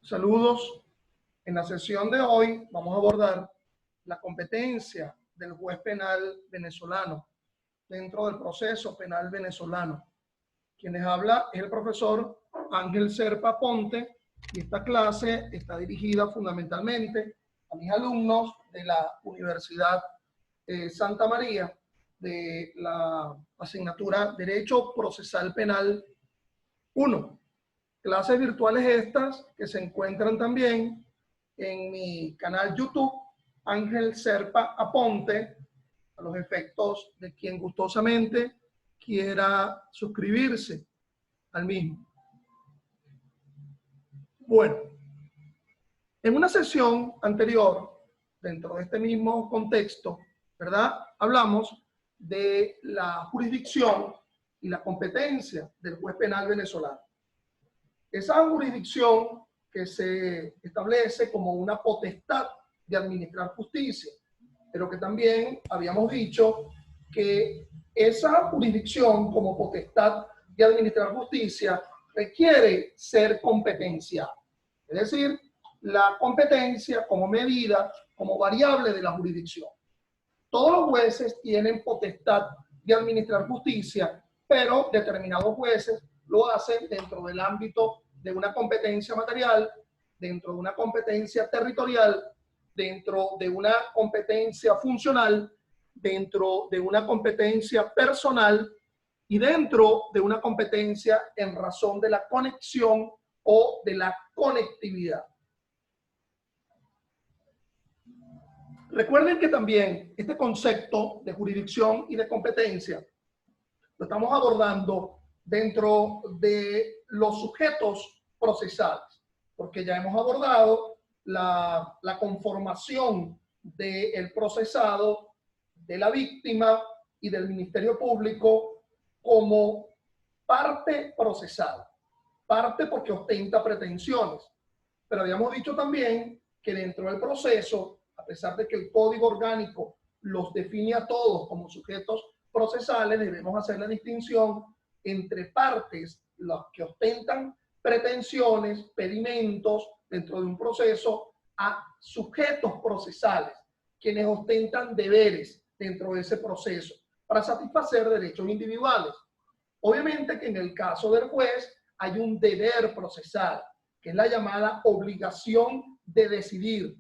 Saludos. En la sesión de hoy vamos a abordar la competencia del juez penal venezolano dentro del proceso penal venezolano. Quien les habla es el profesor Ángel Serpa Ponte y esta clase está dirigida fundamentalmente a mis alumnos de la Universidad Santa María de la asignatura Derecho Procesal Penal 1. Clases virtuales estas que se encuentran también en mi canal YouTube, Ángel Serpa Aponte, a los efectos de quien gustosamente quiera suscribirse al mismo. Bueno, en una sesión anterior, dentro de este mismo contexto, ¿verdad? Hablamos de la jurisdicción y la competencia del juez penal venezolano. Esa jurisdicción que se establece como una potestad de administrar justicia, pero que también habíamos dicho que esa jurisdicción como potestad de administrar justicia requiere ser competencial. Es decir, la competencia como medida, como variable de la jurisdicción. Todos los jueces tienen potestad de administrar justicia, pero determinados jueces lo hacen dentro del ámbito de una competencia material, dentro de una competencia territorial, dentro de una competencia funcional, dentro de una competencia personal y dentro de una competencia en razón de la conexión o de la conectividad. Recuerden que también este concepto de jurisdicción y de competencia lo estamos abordando dentro de los sujetos procesales, porque ya hemos abordado la conformación del procesado, de la víctima y del Ministerio Público como parte procesal. Parte porque ostenta pretensiones. Pero habíamos dicho también que dentro del proceso, a pesar de que el Código Orgánico los define a todos como sujetos procesales, debemos hacer la distinción entre partes, los que ostentan pretensiones, pedimentos dentro de un proceso, a sujetos procesales, quienes ostentan deberes dentro de ese proceso para satisfacer derechos individuales. Obviamente que en el caso del juez hay un deber procesal, que es la llamada obligación de decidir.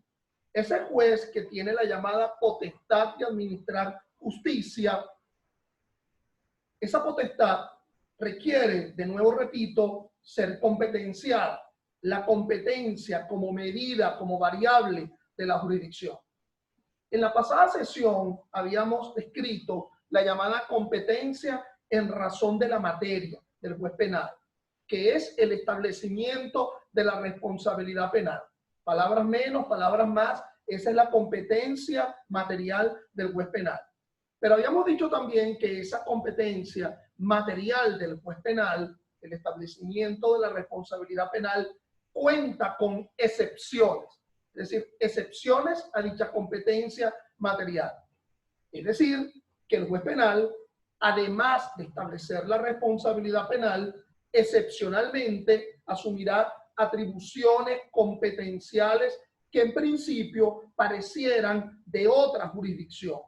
Ese juez que tiene la llamada potestad de administrar justicia, esa potestad requiere, de nuevo repito, ser competencial. La competencia como medida, como variable de la jurisdicción. En la pasada sesión habíamos descrito la llamada competencia en razón de la materia del juez penal, que es el establecimiento de la responsabilidad penal. Palabras menos, palabras más, esa es la competencia material del juez penal. Pero habíamos dicho también que esa competencia material del juez penal, el establecimiento de la responsabilidad penal, cuenta con excepciones, es decir, excepciones a dicha competencia material. Es decir, que el juez penal, además de establecer la responsabilidad penal, excepcionalmente asumirá atribuciones competenciales que en principio parecieran de otra jurisdicción.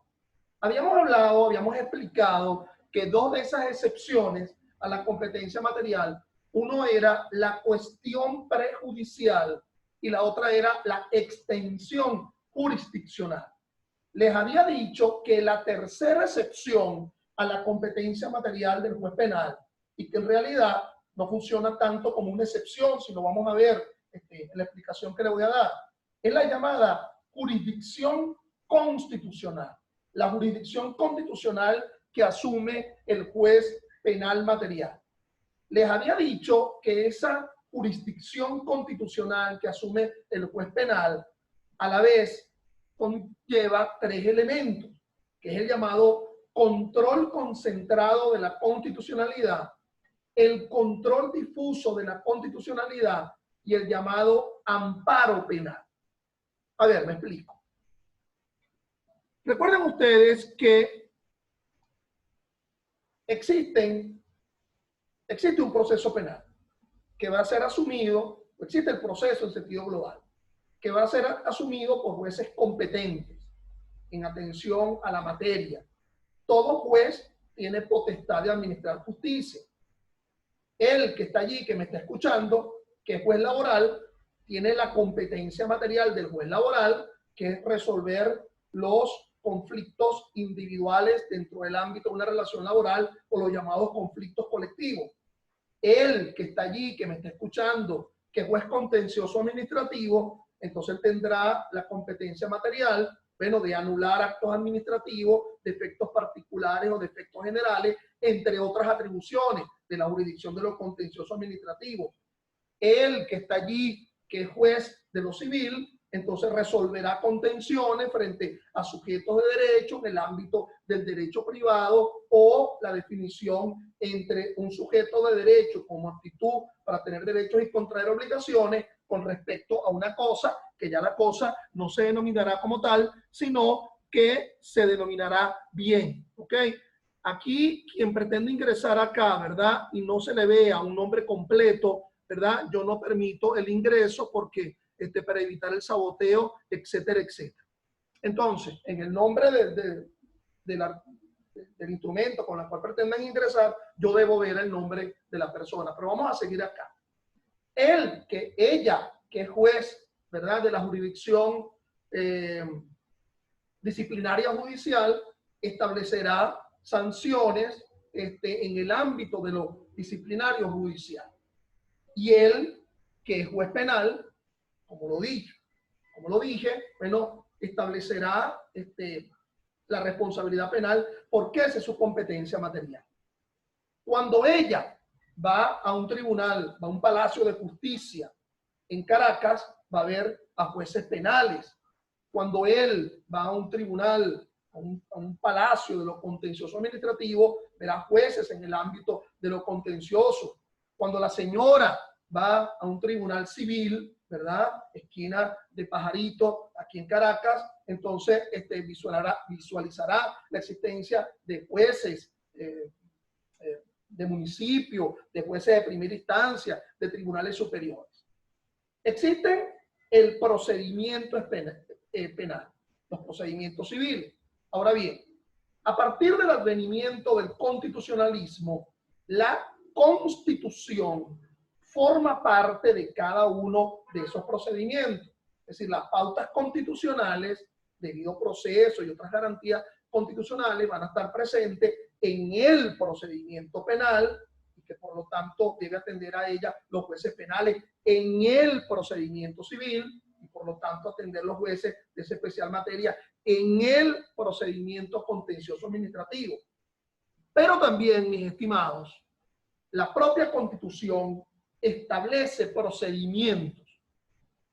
Habíamos explicado que dos de esas excepciones a la competencia material, uno era la cuestión prejudicial y la otra era la extensión jurisdiccional. Les había dicho que la tercera excepción a la competencia material del juez penal, y que en realidad no funciona tanto como una excepción, si lo vamos a ver en la explicación que le voy a dar, es la llamada jurisdicción constitucional. La jurisdicción constitucional que asume el juez penal material. Les había dicho que esa jurisdicción constitucional que asume el juez penal, a la vez conlleva tres elementos, que es el llamado control concentrado de la constitucionalidad, el control difuso de la constitucionalidad y el llamado amparo penal. A ver, me explico. Recuerden ustedes que existe un proceso penal que va a ser asumido existe el proceso en sentido global, que va a ser asumido por jueces competentes en atención a la materia. Todo juez tiene potestad de administrar justicia. El que está allí, que me está escuchando, que es juez laboral, tiene la competencia material del juez laboral, que es resolver los conflictos individuales dentro del ámbito de una relación laboral o los llamados conflictos colectivos. El que está allí, que me está escuchando, que es juez contencioso administrativo, entonces tendrá la competencia material, bueno, de anular actos administrativos, defectos particulares o defectos generales, entre otras atribuciones de la jurisdicción de lo contencioso administrativo. El que está allí, que es juez de lo civil, entonces resolverá contenciones frente a sujetos de derecho en el ámbito del derecho privado o la definición entre un sujeto de derecho como actitud para tener derechos y contraer obligaciones con respecto a una cosa, que ya la cosa no se denominará como tal, sino que se denominará bien, ¿ok? Aquí, quien pretende ingresar acá, ¿verdad? Y no se le vea un nombre completo, ¿verdad? Yo no permito el ingreso porque para evitar el saboteo, etcétera, etcétera. Entonces, en el nombre del instrumento con el cual pretenden ingresar, yo debo ver el nombre de la persona. Pero vamos a seguir acá. Ella, que es juez, ¿verdad? De la jurisdicción disciplinaria judicial, establecerá sanciones en el ámbito de lo disciplinario judicial. Y él, que es juez penal, como lo dije, bueno, establecerá la responsabilidad penal porque esa es su competencia material. Cuando ella va a un tribunal, va a un palacio de justicia en Caracas, va a ver a jueces penales. Cuando él va a un tribunal, a un palacio de lo contencioso administrativo, verá jueces en el ámbito de lo contencioso. Cuando la señora va a un tribunal civil, ¿verdad? Esquina de Pajarito, aquí en Caracas, entonces visualizará la existencia de jueces de municipio, de jueces de primera instancia, de tribunales superiores. Existe el procedimiento penal, los procedimientos civiles. Ahora bien, a partir del advenimiento del constitucionalismo, la Constitución forma parte de cada uno de esos procedimientos. Es decir, las pautas constitucionales, debido proceso y otras garantías constitucionales van a estar presentes en el procedimiento penal y que por lo tanto debe atender a ella los jueces penales en el procedimiento civil y por lo tanto atender los jueces de esa especial materia en el procedimiento contencioso administrativo. Pero también, mis estimados, la propia Constitución establece procedimientos.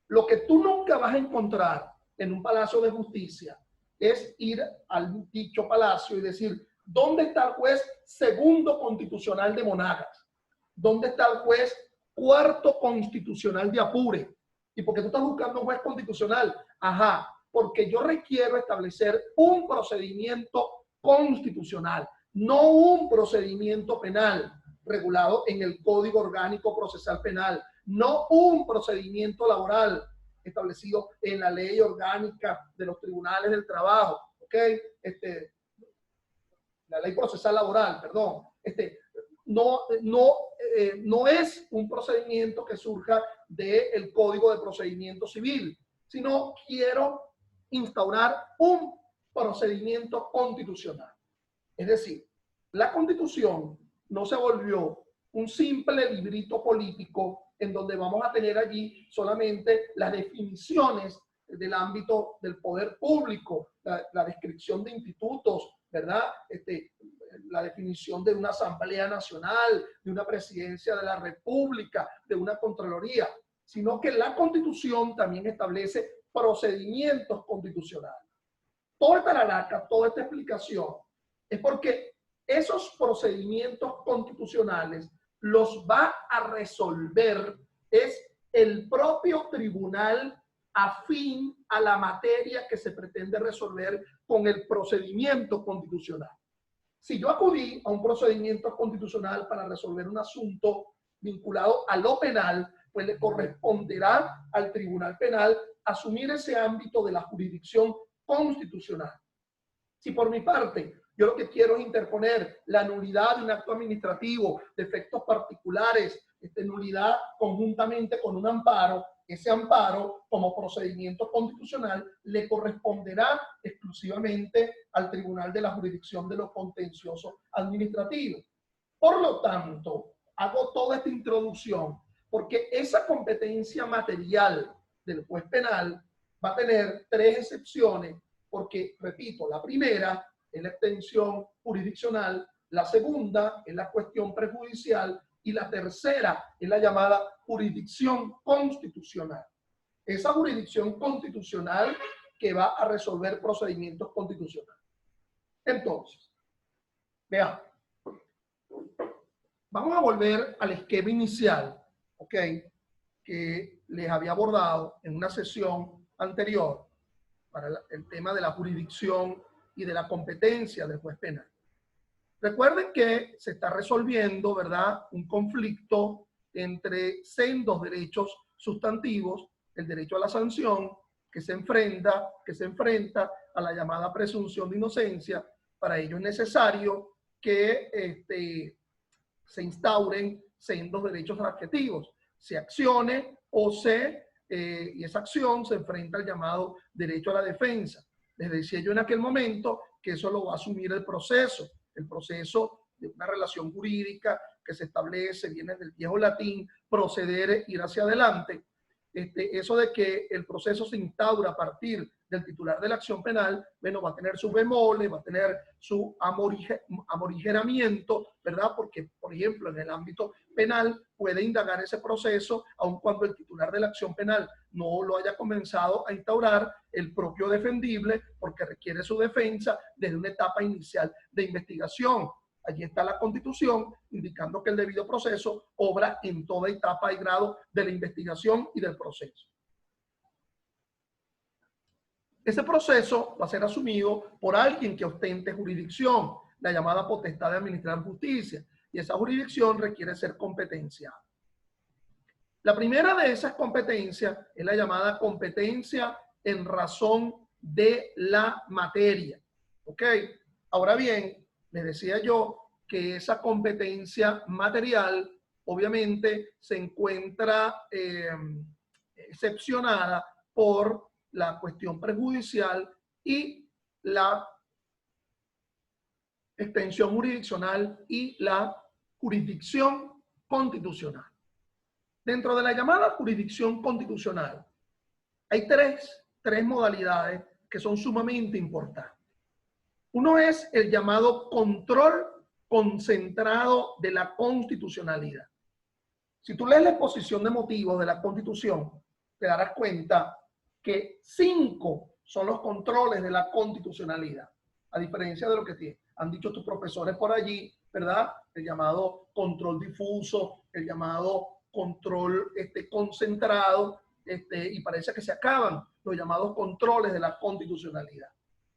Lo que tú nunca vas a encontrar en un palacio de justicia es ir al dicho palacio y decir, ¿dónde está el juez segundo constitucional de Monagas? ¿Dónde está el juez cuarto constitucional de Apure? ¿Y por qué tú estás buscando un juez constitucional? Ajá, porque yo requiero establecer un procedimiento constitucional, no un procedimiento penal regulado en el Código Orgánico Procesal Penal, no un procedimiento laboral establecido en la Ley Orgánica de los Tribunales del Trabajo, ¿ok? La Ley Procesal Laboral, perdón. No es un procedimiento que surja del Código de Procedimiento Civil, sino quiero instaurar un procedimiento constitucional. Es decir, la Constitución no se volvió un simple librito político en donde vamos a tener allí solamente las definiciones del ámbito del poder público, la descripción de institutos, ¿verdad? La definición de una Asamblea Nacional, de una Presidencia de la República, de una Contraloría, sino que la Constitución también establece procedimientos constitucionales. Toda esta laraca, toda esta explicación es porque esos procedimientos constitucionales los va a resolver es el propio tribunal afín a la materia que se pretende resolver con el procedimiento constitucional. Si yo acudí a un procedimiento constitucional para resolver un asunto vinculado a lo penal, pues le corresponderá al Tribunal Penal asumir ese ámbito de la jurisdicción constitucional. Si por mi parte yo lo que quiero es interponer la nulidad de un acto administrativo de efectos particulares, nulidad conjuntamente con un amparo, ese amparo como procedimiento constitucional le corresponderá exclusivamente al Tribunal de la Jurisdicción de lo Contencioso Administrativo. Por lo tanto, hago toda esta introducción porque esa competencia material del juez penal va a tener tres excepciones, porque, repito, la primera es la extensión jurisdiccional, la segunda es la cuestión prejudicial y la tercera es la llamada jurisdicción constitucional. Esa jurisdicción constitucional que va a resolver procedimientos constitucionales. Entonces, veamos. Vamos a volver al esquema inicial, ¿ok?, que les había abordado en una sesión anterior para el tema de la jurisdicción y de la competencia del juez penal. Recuerden que se está resolviendo, ¿verdad?, un conflicto entre sendos derechos sustantivos, el derecho a la sanción, que se enfrenta a la llamada presunción de inocencia. Para ello es necesario que se instauren sendos derechos adjetivos, se accione o y esa acción se enfrenta al llamado derecho a la defensa. Les decía yo en aquel momento que eso lo va a asumir el proceso de una relación jurídica que se establece, viene del viejo latín, procedere, ir hacia adelante. Eso de que el proceso se instaura a partir del titular de la acción penal, bueno, va a tener sus bemoles, va a tener su amorigeramiento, ¿verdad? Porque, por ejemplo, en el ámbito penal puede indagar ese proceso, aun cuando el titular de la acción penal no lo haya comenzado a instaurar el propio defendible, porque requiere su defensa desde una etapa inicial de investigación. Allí está la Constitución indicando que el debido proceso obra en toda etapa y grado de la investigación y del proceso. Ese proceso va a ser asumido por alguien que ostente jurisdicción, la llamada potestad de administrar justicia, y esa jurisdicción requiere ser competenciada. La primera de esas competencias es la llamada competencia en razón de la materia. ¿Ok? Ahora bien, les decía yo que esa competencia material obviamente se encuentra excepcionada por la cuestión prejudicial y la extensión jurisdiccional y la jurisdicción constitucional. Dentro de la llamada jurisdicción constitucional hay tres modalidades que son sumamente importantes. Uno es el llamado control concentrado de la constitucionalidad. Si tú lees la exposición de motivos de la Constitución, te darás cuenta que 5 son los controles de la constitucionalidad, a diferencia de lo que han dicho tus profesores por allí, ¿verdad? El llamado control difuso, el llamado control concentrado, y parece que se acaban los llamados controles de la constitucionalidad.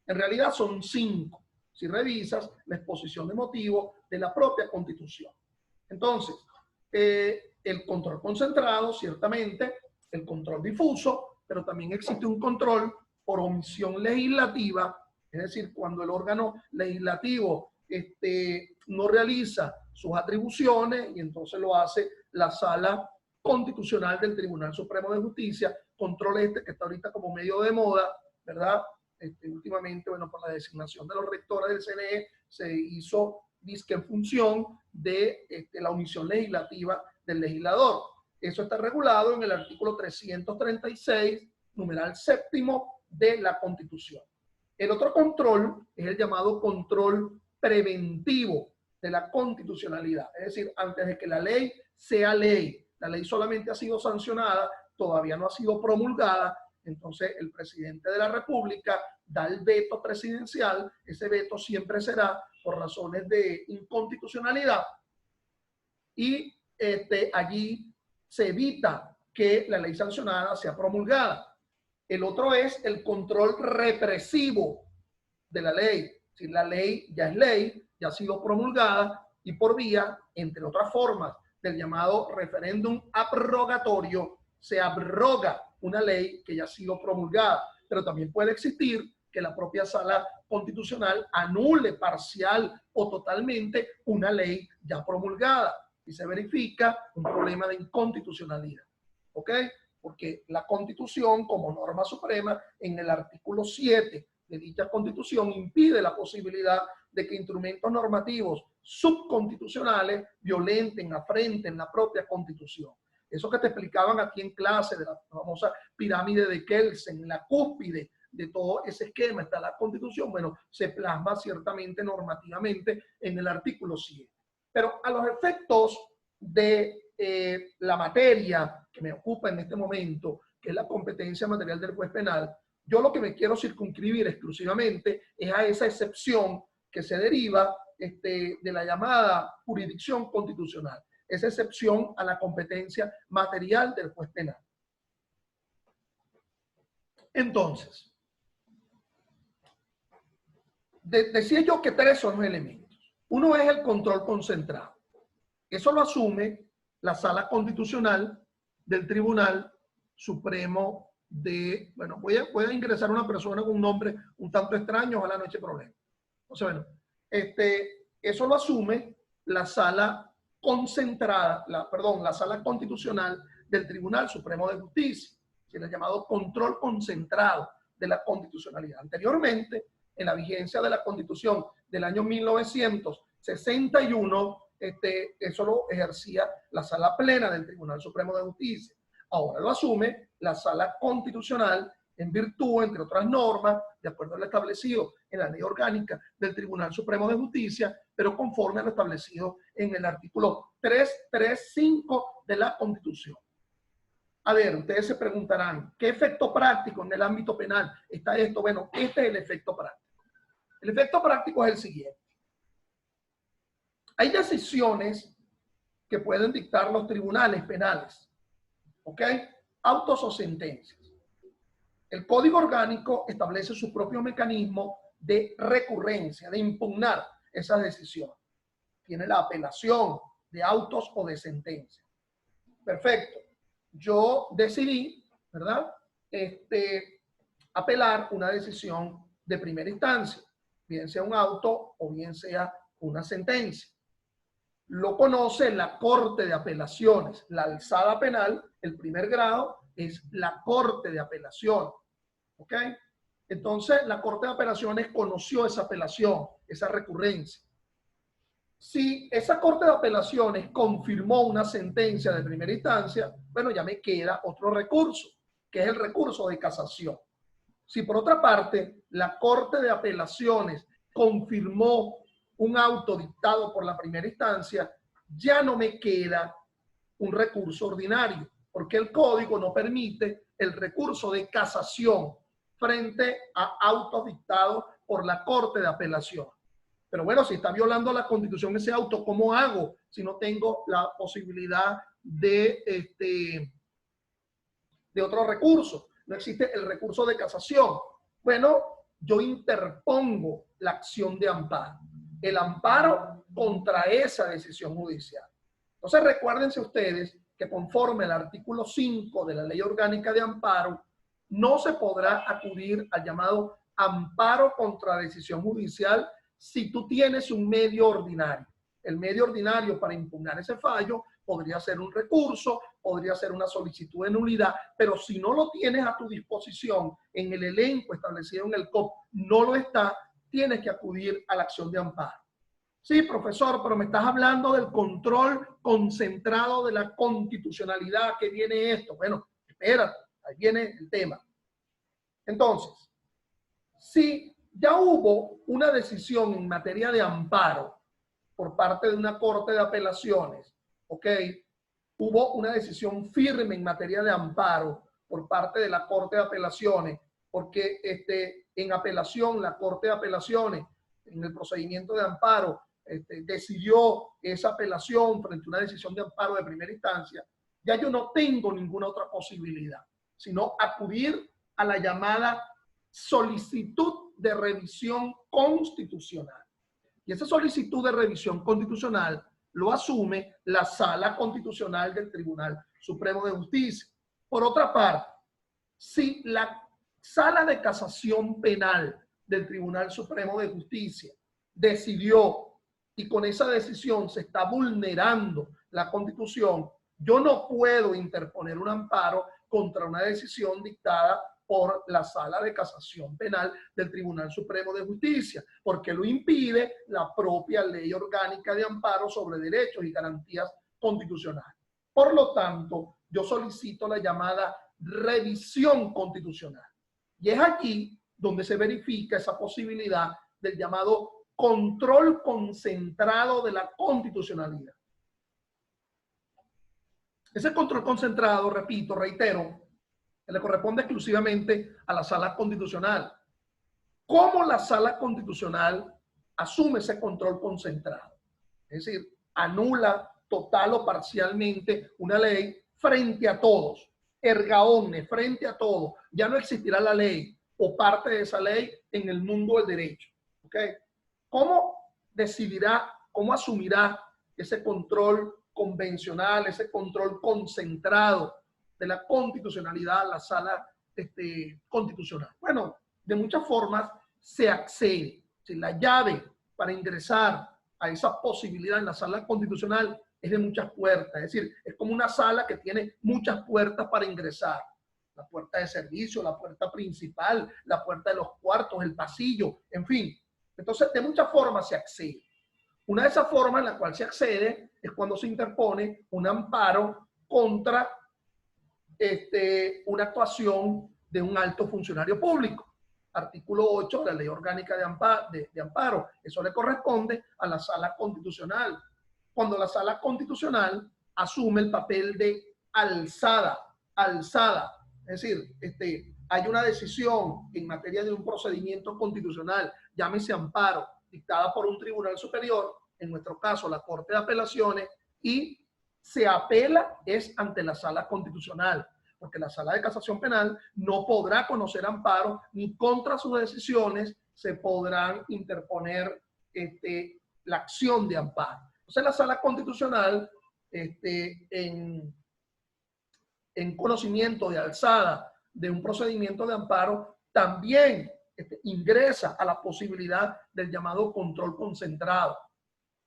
En realidad son 5, si revisas la exposición de motivos de la propia Constitución. Entonces, el control concentrado, ciertamente, el control difuso, pero también existe un control por omisión legislativa, es decir, cuando el órgano legislativo no realiza sus atribuciones y entonces lo hace la Sala Constitucional del Tribunal Supremo de Justicia, control que está ahorita como medio de moda, ¿verdad? Últimamente, bueno, por la designación de los rectores del CNE se hizo disque en función de la omisión legislativa del legislador. Eso está regulado en el artículo 336, numeral 7º de la Constitución. El otro control es el llamado control preventivo de la constitucionalidad. Es decir, antes de que la ley sea ley, la ley solamente ha sido sancionada, todavía no ha sido promulgada, entonces el presidente de la República da el veto presidencial. Ese veto siempre será por razones de inconstitucionalidad y allí se evita que la ley sancionada sea promulgada. El otro es el control represivo de la ley. Si la ley ya es ley, ya ha sido promulgada y por vía, entre otras formas, del llamado referéndum abrogatorio, se abroga una ley que ya ha sido promulgada, pero también puede existir que la propia sala constitucional anule parcial o totalmente una ley ya promulgada y se verifica un problema de inconstitucionalidad. ¿Ok? Porque la Constitución, como norma suprema, en el artículo 7 de dicha Constitución, impide la posibilidad de que instrumentos normativos subconstitucionales violenten, afrenten la propia Constitución. Eso que te explicaban aquí en clase de la famosa pirámide de Kelsen, en la cúspide de todo ese esquema está la Constitución, bueno, se plasma ciertamente normativamente en el artículo 7. Pero a los efectos de la materia que me ocupa en este momento, que es la competencia material del juez penal, yo lo que me quiero circunscribir exclusivamente es a esa excepción que se deriva de la llamada jurisdicción constitucional, esa excepción a la competencia material del juez penal. Entonces, decía yo que tres son los elementos. Uno es el control concentrado. Eso lo asume la Sala Constitucional del Tribunal Supremo de, bueno, voy a ingresar a una persona con un nombre un tanto extraño, ojalá no eche problema. O sea, bueno, eso lo asume la Sala Concentrada, la Sala Constitucional del Tribunal Supremo de Justicia, que es el llamado control concentrado de la constitucionalidad. Anteriormente, en la vigencia de la Constitución del año 1961, eso lo ejercía la Sala Plena del Tribunal Supremo de Justicia. Ahora lo asume la Sala Constitucional en virtud, entre otras normas, de acuerdo a lo establecido en la Ley Orgánica del Tribunal Supremo de Justicia, pero conforme a lo establecido en el artículo 335 de la Constitución. A ver, ustedes se preguntarán, ¿qué efecto práctico en el ámbito penal está esto? Bueno, este es el efecto práctico. El efecto práctico es el siguiente. Hay decisiones que pueden dictar los tribunales penales, ¿ok? Autos o sentencias. El Código Orgánico establece su propio mecanismo de recurrencia, de impugnar esas decisiones. Tiene la apelación de autos o de sentencias. Perfecto. Yo decidí, ¿verdad? Apelar una decisión de primera instancia, bien sea un auto o bien sea una sentencia. Lo conoce la Corte de Apelaciones. La alzada penal, el primer grado, es la Corte de Apelación. ¿Ok? Entonces, la Corte de Apelaciones conoció esa apelación, esa recurrencia. Si esa Corte de Apelaciones confirmó una sentencia de primera instancia, bueno, ya me queda otro recurso, que es el recurso de casación. Si por otra parte, la Corte de Apelaciones confirmó un auto dictado por la primera instancia, ya no me queda un recurso ordinario, porque el código no permite el recurso de casación frente a autos dictados por la Corte de Apelación. Pero bueno, si está violando la Constitución ese auto, ¿cómo hago si no tengo la posibilidad de otro recurso? No existe el recurso de casación. Bueno, yo interpongo la acción de amparo. El amparo contra esa decisión judicial. Entonces, recuérdense ustedes que conforme al artículo 5 de la Ley Orgánica de Amparo, no se podrá acudir al llamado amparo contra decisión judicial si tú tienes un medio ordinario. El medio ordinario para impugnar ese fallo podría ser un recurso, podría ser una solicitud de nulidad, pero si no lo tienes a tu disposición en el elenco establecido en el COP, no lo está, tienes que acudir a la acción de amparo. Sí, profesor, pero me estás hablando del control concentrado de la constitucionalidad. ¿Qué viene esto? Bueno, espérate, ahí viene el tema. Entonces, si ya hubo una decisión en materia de amparo por parte de una Corte de Apelaciones, ¿ok? Hubo una decisión firme en materia de amparo por parte de la Corte de Apelaciones, porque en apelación, la Corte de Apelaciones, en el procedimiento de amparo, decidió esa apelación frente a una decisión de amparo de primera instancia, ya yo no tengo ninguna otra posibilidad, sino acudir a la llamada solicitud de revisión constitucional. Y esa solicitud de revisión constitucional lo asume la Sala Constitucional del Tribunal Supremo de Justicia. Por otra parte, si la Sala de Casación Penal del Tribunal Supremo de Justicia decidió y con esa decisión se está vulnerando la Constitución, yo no puedo interponer un amparo contra una decisión dictada por la Sala de Casación Penal del Tribunal Supremo de Justicia, porque lo impide la propia Ley Orgánica de Amparo sobre Derechos y Garantías Constitucionales. Por lo tanto, yo solicito la llamada revisión constitucional. Y es aquí donde se verifica esa posibilidad del llamado control concentrado de la constitucionalidad. Ese control concentrado, repito, reitero, le corresponde exclusivamente a la Sala Constitucional. ¿Cómo la Sala Constitucional asume ese control concentrado? Es decir, anula total o parcialmente una ley frente a todos, erga omnes, frente a todos. Ya no existirá la ley o parte de esa ley en el mundo del derecho. ¿Okay? ¿Cómo decidirá, cómo asumirá ese control convencional, ese control concentrado de la constitucionalidad, la Sala Constitucional? Bueno, de muchas formas se accede. Si la llave para ingresar a esa posibilidad en la Sala Constitucional es de muchas puertas, es decir, es como una sala que tiene muchas puertas para ingresar. La puerta de servicio, la puerta principal, la puerta de los cuartos, el pasillo, en fin. Entonces, de muchas formas se accede. Una de esas formas en la cual se accede es cuando se interpone un amparo contra una actuación de un alto funcionario público. Artículo 8 de la Ley Orgánica de Amparo. Eso le corresponde a la Sala Constitucional. Cuando la Sala Constitucional asume el papel de alzada. Es decir, hay una decisión en materia de un procedimiento constitucional, llámese amparo, dictada por un tribunal superior, en nuestro caso la Corte de Apelaciones, y se apela es ante la Sala Constitucional, porque la Sala de Casación Penal no podrá conocer amparo ni contra sus decisiones se podrán interponer la acción de amparo. Entonces la Sala Constitucional, en conocimiento de alzada de un procedimiento de amparo, también ingresa a la posibilidad del llamado control concentrado.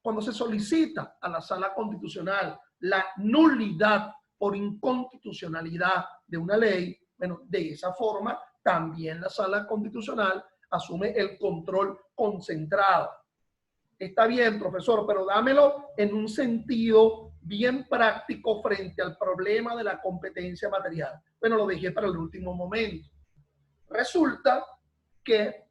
Cuando se solicita a la Sala Constitucional la nulidad por inconstitucionalidad de una ley, bueno, de esa forma también la Sala Constitucional asume el control concentrado. Está bien, profesor, pero dámelo en un sentido bien práctico frente al problema de la competencia material. Bueno, lo dejé para el último momento. Resulta que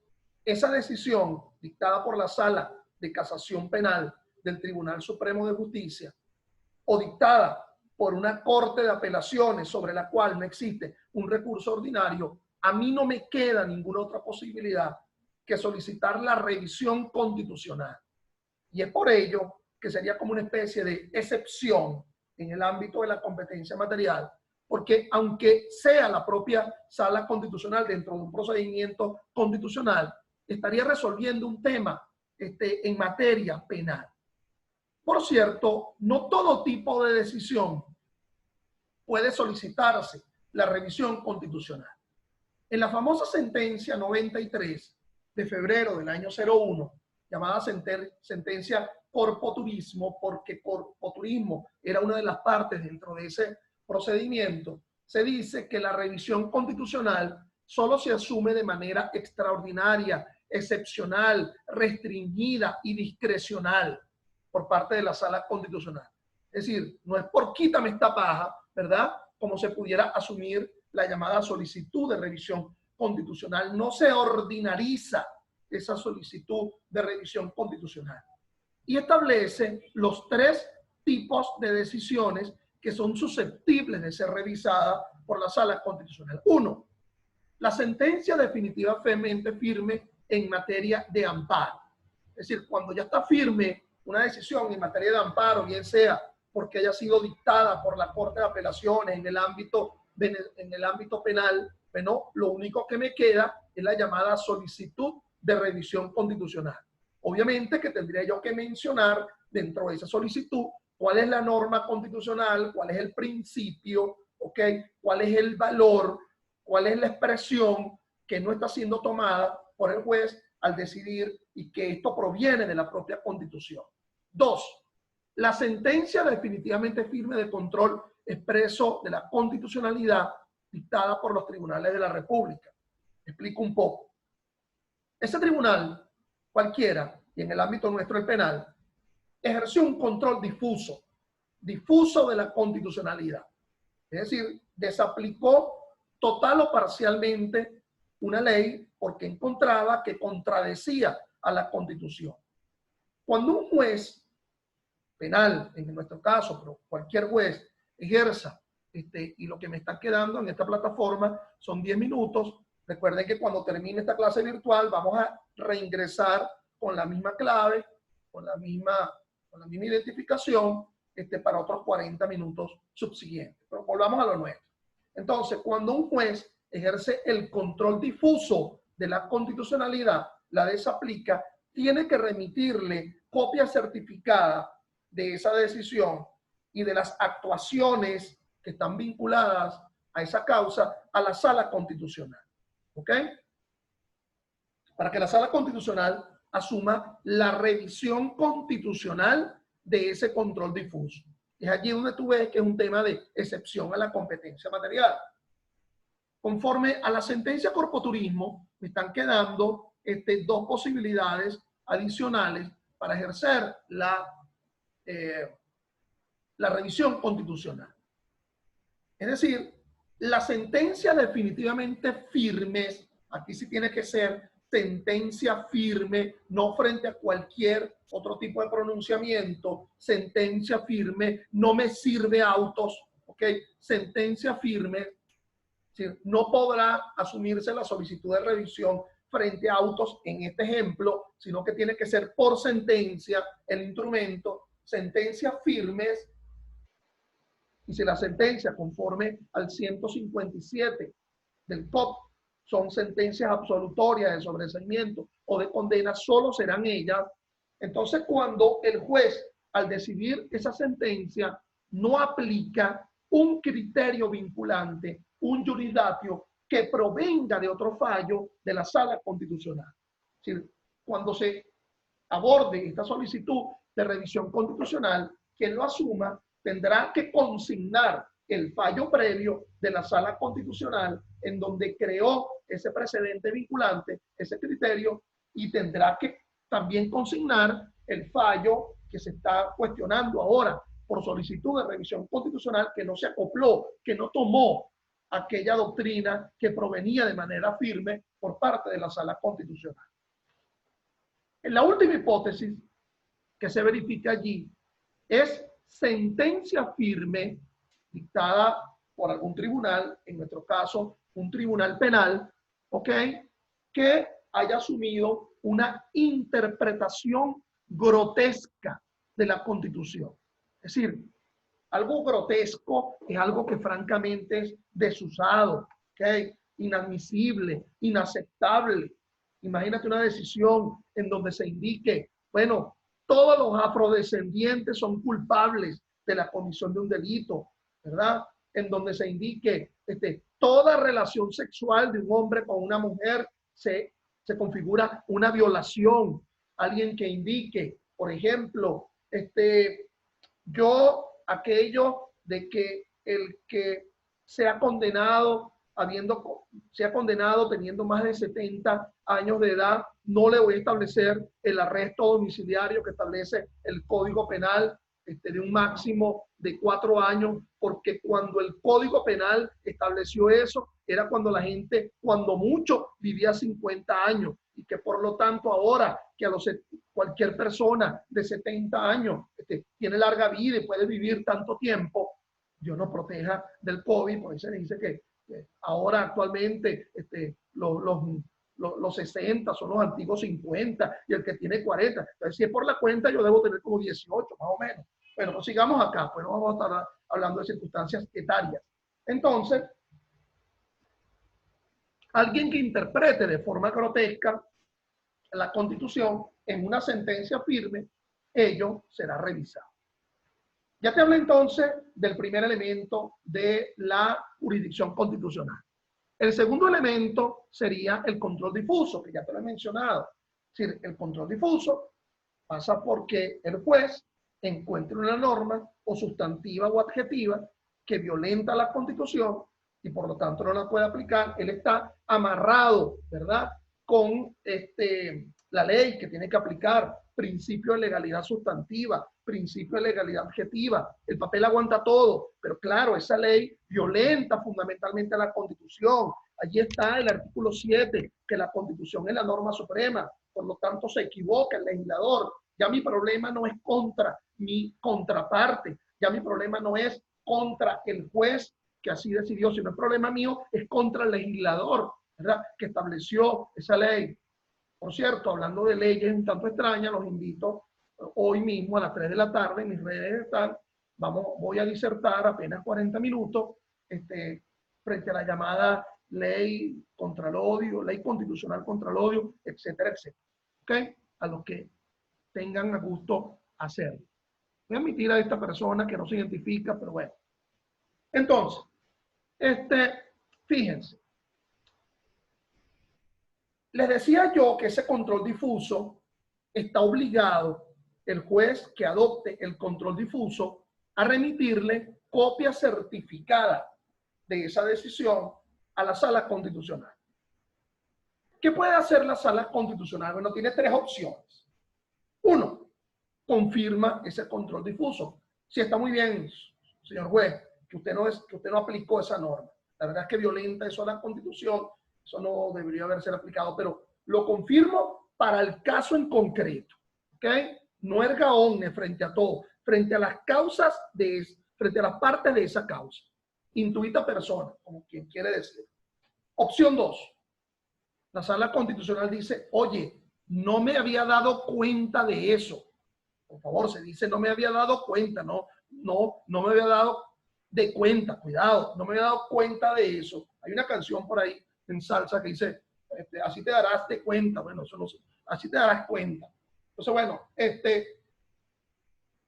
esa decisión dictada por la Sala de Casación Penal del Tribunal Supremo de Justicia o dictada por una Corte de Apelaciones sobre la cual no existe un recurso ordinario, a mí no me queda ninguna otra posibilidad que solicitar la revisión constitucional. Y es por ello que sería como una especie de excepción en el ámbito de la competencia material, porque aunque sea la propia Sala Constitucional dentro de un procedimiento constitucional, estaría resolviendo un tema en materia penal. Por cierto, no todo tipo de decisión puede solicitarse la revisión constitucional. En la famosa sentencia 93 de febrero del año 01, llamada sentencia corpoturismo, porque corpoturismo era una de las partes dentro de ese procedimiento, se dice que la revisión constitucional solo se asume de manera extraordinaria, excepcional, restringida y discrecional por parte de la Sala Constitucional. Es decir, no es por quítame esta paja, ¿verdad? Como se pudiera asumir la llamada solicitud de revisión constitucional. No se ordinariza esa solicitud de revisión constitucional. Y establece los 3 tipos de decisiones que son susceptibles de ser revisadas por la Sala Constitucional. 1. La sentencia definitivamente firme en materia de amparo. Es decir, cuando ya está firme una decisión en materia de amparo, bien sea porque haya sido dictada por la Corte de Apelaciones en el ámbito penal, bueno, lo único que me queda es la llamada solicitud de revisión constitucional. Obviamente que tendría yo que mencionar dentro de esa solicitud cuál es la norma constitucional, cuál es el principio, ¿ok? Cuál es el valor, cuál es la expresión que no está siendo tomada por el juez al decidir y que esto proviene de la propia Constitución. 2. La sentencia definitivamente firme de control expreso de la constitucionalidad dictada por los tribunales de la República. Explico un poco. Ese tribunal, cualquiera, y en el ámbito nuestro el penal, ejerció un control difuso de la constitucionalidad. Es decir, desaplicó total o parcialmente una ley porque encontraba que contradecía a la Constitución. Cuando un juez penal, en nuestro caso, pero cualquier juez ejerza, y lo que me está quedando en esta plataforma son 10 minutos. Recuerden que cuando termine esta clase virtual vamos a reingresar con la misma clave, con la misma identificación, para otros 40 minutos subsiguientes. Pero volvamos a lo nuestro. Entonces, cuando un juez ejerce el control difuso de la constitucionalidad, la desaplica, tiene que remitirle copia certificada de esa decisión y de las actuaciones que están vinculadas a esa causa a la Sala Constitucional. ¿Ok? Para que la Sala Constitucional asuma la revisión constitucional de ese control difuso. Es allí donde tú ves que es un tema de excepción a la competencia material. Conforme a la sentencia Corpo Turismo, me están quedando dos posibilidades adicionales para ejercer la revisión constitucional. Es decir, la sentencia definitivamente firme, aquí sí tiene que ser sentencia firme, no frente a cualquier otro tipo de pronunciamiento, sentencia firme, no me sirve autos, ¿ok? Sentencia firme, ¿sí? No podrá asumirse la solicitud de revisión frente a autos en este ejemplo, sino que tiene que ser por sentencia el instrumento, sentencias firmes, y si la sentencia conforme al 157 del COP son sentencias absolutorias de sobreseimiento o de condena, solo serán ellas. Entonces, cuando el juez, al decidir esa sentencia, no aplica un criterio vinculante, un juridatio que provenga de otro fallo de la Sala Constitucional. Es decir, cuando se aborde esta solicitud de revisión constitucional, quien lo asuma tendrá que consignar el fallo previo de la Sala Constitucional en donde creó ese precedente vinculante, ese criterio, y tendrá que también consignar el fallo que se está cuestionando ahora por solicitud de revisión constitucional, que no se acopló, que no tomó aquella doctrina que provenía de manera firme por parte de la Sala Constitucional. En la última hipótesis que se verifica allí es sentencia firme dictada por algún tribunal, en nuestro caso un tribunal penal, ¿ok? Que haya asumido una interpretación grotesca de la Constitución. Es decir, algo grotesco es algo que francamente es desusado, ¿ok? Inadmisible, inaceptable. Imagínate una decisión en donde se indique, bueno, todos los afrodescendientes son culpables de la comisión de un delito, ¿verdad? En donde se indique toda relación sexual de un hombre con una mujer se configura una violación. Alguien que indique, por ejemplo, aquello de que el que sea condenado teniendo más de 70 años de edad, no le voy a establecer el arresto domiciliario que establece el Código Penal de un máximo de 4 años, porque cuando el Código Penal estableció eso, era cuando la gente, cuando mucho, vivía 50 años, y que por lo tanto ahora que cualquier persona de 70 años tiene larga vida y puede vivir tanto tiempo, Dios nos proteja del COVID, por eso se dice que ahora actualmente los 60 son los antiguos 50 y el que tiene 40. Entonces, si es por la cuenta, yo debo tener como 18, más o menos. Bueno, pues sigamos acá, pues no vamos a estar hablando de circunstancias etarias. Entonces, alguien que interprete de forma grotesca la Constitución en una sentencia firme, ello será revisado. Ya te hablé entonces del primer elemento de la jurisdicción constitucional. El segundo elemento sería el control difuso, que ya te lo he mencionado. Es decir, el control difuso pasa porque el juez encuentre una norma o sustantiva o adjetiva que violenta la Constitución y por lo tanto no la puede aplicar. Él está amarrado, ¿verdad?, con la ley que tiene que aplicar, principio de legalidad sustantiva, principio de legalidad objetiva. El papel aguanta todo, pero claro, esa ley violenta fundamentalmente a la Constitución. Allí está el artículo 7, que la Constitución es la norma suprema, por lo tanto se equivoca el legislador. Ya mi problema no es contra mi contraparte, ya mi problema no es contra el juez que así decidió, sino el problema mío es contra el legislador, ¿verdad?, que estableció esa ley. Por cierto, hablando de leyes un tanto extrañas, los invito hoy mismo a las 3 de la tarde, en mis redes están, voy a disertar apenas 40 minutos frente a la llamada ley contra el odio, ley constitucional contra el odio, etcétera, etcétera. ¿Ok? A los que tengan a gusto hacerlo. Voy a admitir a esta persona que no se identifica, pero bueno. Entonces, fíjense. Les decía yo que ese control difuso está obligado el juez que adopte el control difuso a remitirle copia certificada de esa decisión a la Sala Constitucional. ¿Qué puede hacer la Sala Constitucional? Bueno, tiene tres opciones. Uno, confirma ese control difuso. Sí, está muy bien, señor juez, que usted no aplicó esa norma. La verdad es que violenta eso a la Constitución. Eso no debería haberse aplicado, pero lo confirmo para el caso en concreto. ¿Ok? No erga omne frente a todo, frente a las causas frente a las partes de esa causa. Intuita persona, como quien quiere decir. Opción 2. La Sala Constitucional dice, oye, no me había dado cuenta de eso. Por favor, se dice no me había dado cuenta, no me había dado de cuenta, cuidado, no me había dado cuenta de eso. Hay una canción por ahí en salsa que dice, así te darás de cuenta. Bueno, eso no sé, así te darás cuenta. Entonces, bueno,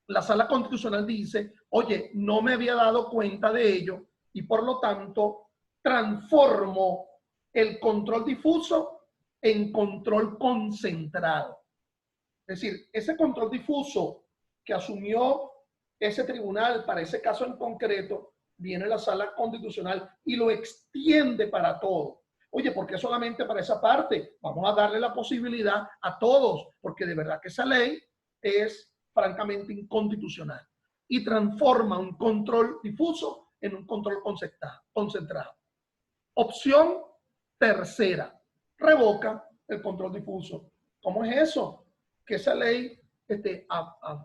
la Sala Constitucional dice, oye, no me había dado cuenta de ello y por lo tanto transformo el control difuso en control concentrado. Es decir, ese control difuso que asumió ese tribunal para ese caso en concreto, viene la Sala Constitucional y lo extiende para todo. Oye, ¿por qué solamente para esa parte? Vamos a darle la posibilidad a todos, porque de verdad que esa ley es francamente inconstitucional y transforma un control difuso en un control concentrado. Opción tercera, revoca el control difuso. ¿Cómo es eso? Que esa ley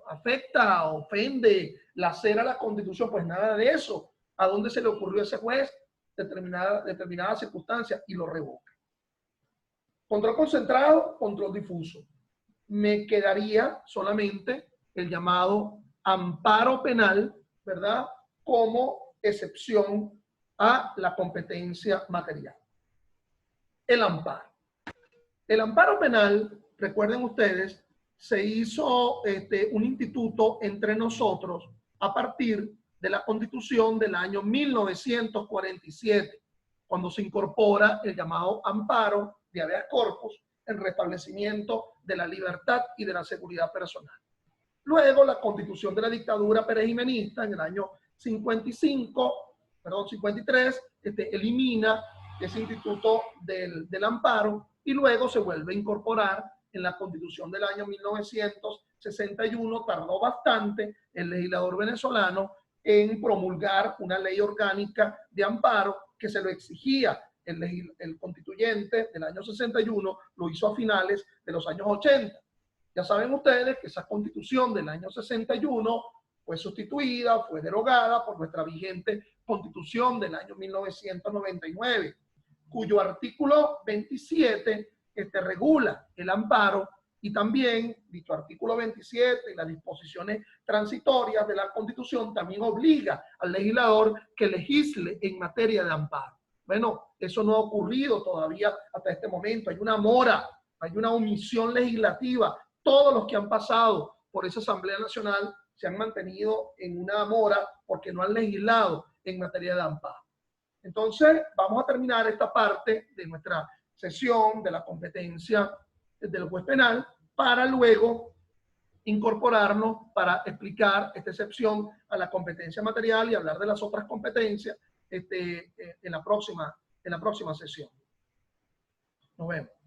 afecta, ofende, lacera la Constitución. Pues nada de eso. ¿A dónde se le ocurrió a ese juez determinada circunstancia? Y lo revoca. Control concentrado, control difuso. Me quedaría solamente el llamado amparo penal, ¿verdad?, como excepción a la competencia material. El amparo. El amparo penal, recuerden ustedes, se hizo un instituto entre nosotros a partir de la Constitución del año 1947, cuando se incorpora el llamado amparo de habeas corpus en restablecimiento de la libertad y de la seguridad personal. Luego, la Constitución de la dictadura perejimenista en el año 53, elimina ese instituto del amparo y luego se vuelve a incorporar en la Constitución del año 1961. Tardó bastante el legislador venezolano en promulgar una ley orgánica de amparo que se lo exigía. El constituyente del año 61 lo hizo a finales de los años 80. Ya saben ustedes que esa Constitución del año 61 fue sustituida, fue derogada por nuestra vigente Constitución del año 1999, cuyo artículo 27 regula el amparo, y también dicho artículo 27 y las disposiciones transitorias de la Constitución también obliga al legislador que legisle en materia de amparo. Bueno, eso no ha ocurrido todavía hasta este momento. Hay una mora, hay una omisión legislativa. Todos los que han pasado por esa Asamblea Nacional se han mantenido en una mora porque no han legislado en materia de amparo. Entonces, vamos a terminar esta parte de nuestra sesión de la competencia del juez penal para luego incorporarnos para explicar esta excepción a la competencia material y hablar de las otras competencias en la próxima sesión. Nos vemos.